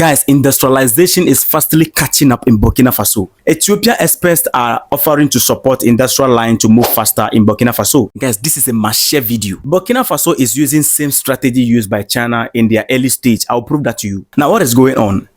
Guys, industrialization is fastly catching up in Burkina Faso. Ethiopian experts are offering to support industrial line to move faster in Burkina Faso. Guys, this is a must-share video. Burkina Faso is using same strategy used by China in their early stage. I'll prove that to you. Now, what is going on?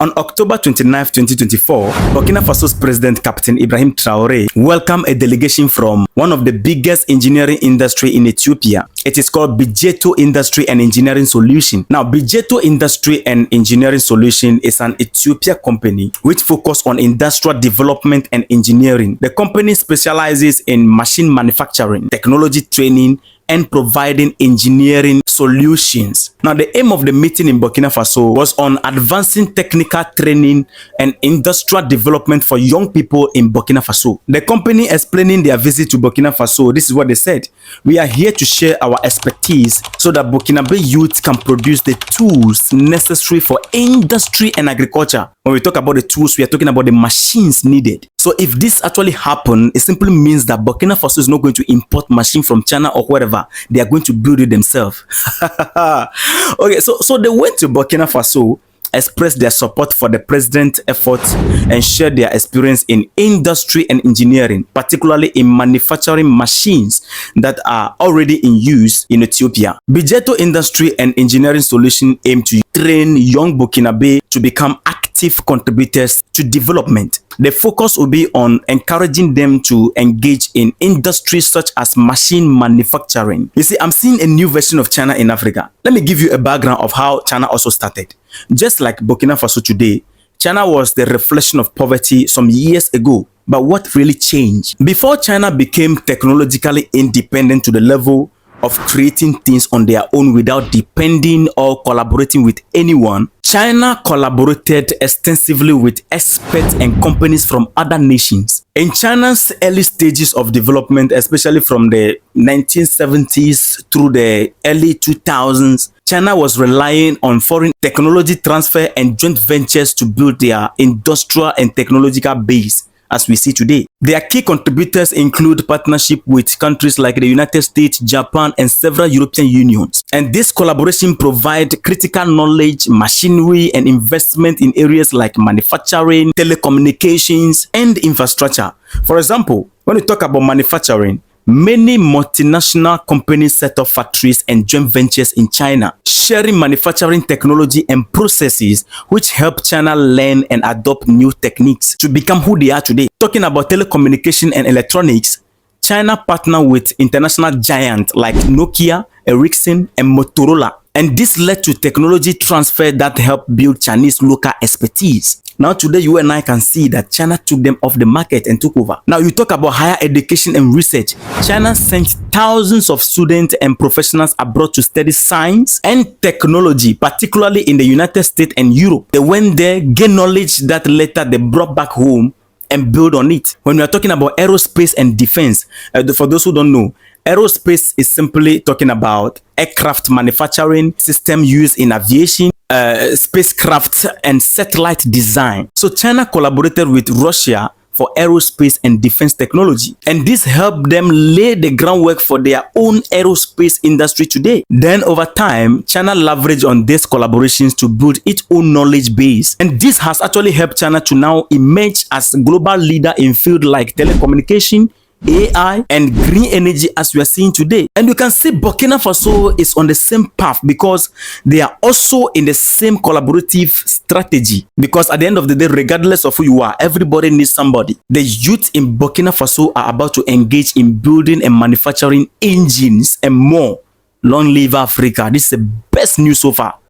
On October 29, 2024, Burkina Faso's President Captain Ibrahim Traoré welcomed a delegation from one of the biggest engineering industry in Ethiopia. It is called Bejaiethio Industry and Engineering Solution. Now, Bejaiethio Industry and Engineering Solution is an Ethiopia company which focuses on industrial development and engineering. The company specializes in machine manufacturing, technology training, and providing engineering solutions. Now, the aim of the meeting in Burkina Faso was on advancing technical training and industrial development for young people in Burkina Faso. The company explaining their visit to Burkina Faso, this is what they said: "We are here to share our expertise so that Burkinabe youth can produce the tools necessary for industry and agriculture." When we talk about the tools, we are talking about the machines needed. So if this actually happens, it simply means that Burkina Faso is not going to import machine from China or wherever. They are going to build it themselves. Okay, so they went to Burkina Faso, expressed their support for the president's efforts, and shared their experience in industry and engineering, particularly in manufacturing machines that are already in use in Ethiopia. Bejaiethio Industry and Engineering Solution aim to train young Burkinabe to become active contributors to development. The focus will be on encouraging them to engage in industries such as machine manufacturing. You see, I'm seeing a new version of China in Africa. Let me give you a background of how China also started. Just like Burkina Faso today, China was the reflection of poverty some years ago. But what really changed? Before China became technologically independent to the level of creating things on their own without depending or collaborating with anyone, China collaborated extensively with experts and companies from other nations. In China's early stages of development, especially from the 1970s through the early 2000s, China was relying on foreign technology transfer and joint ventures to build their industrial and technological base, as we see today. Their key contributors include partnership with countries like the United States, Japan, and several European unions. And this collaboration provides critical knowledge, machinery, and investment in areas like manufacturing, telecommunications, and infrastructure. For example, when we talk about manufacturing, many multinational companies set up factories and joint ventures in China, sharing manufacturing technology and processes which help China learn and adopt new techniques to become who they are today. Talking about telecommunication and electronics, China partnered with international giants like Nokia, Ericsson, and Motorola. And this led to technology transfer that helped build Chinese local expertise. Now today, you and I can see that China took them off the market and took over. Now you talk about higher education and research. China sent thousands of students and professionals abroad to study science and technology, particularly in the United States and Europe. They went there, gained knowledge that later they brought back home and build on it. When we are talking about aerospace and defense, for those who don't know, aerospace is simply talking about aircraft manufacturing, system used in aviation, spacecraft, and satellite design. So China collaborated with Russia for aerospace and defense technology, and this helped them lay the groundwork for their own aerospace industry today. Then over time, China leveraged on these collaborations to build its own knowledge base, and this has actually helped China to now emerge as a global leader in fields like telecommunication, AI, and green energy, as we are seeing today. And you can see Burkina Faso is on the same path because they are also in the same collaborative strategy. Because at the end of the day, regardless of who you are, everybody needs somebody. The youth in Burkina Faso are about to engage in building and manufacturing engines and more. Long live Africa. This is the best news so far.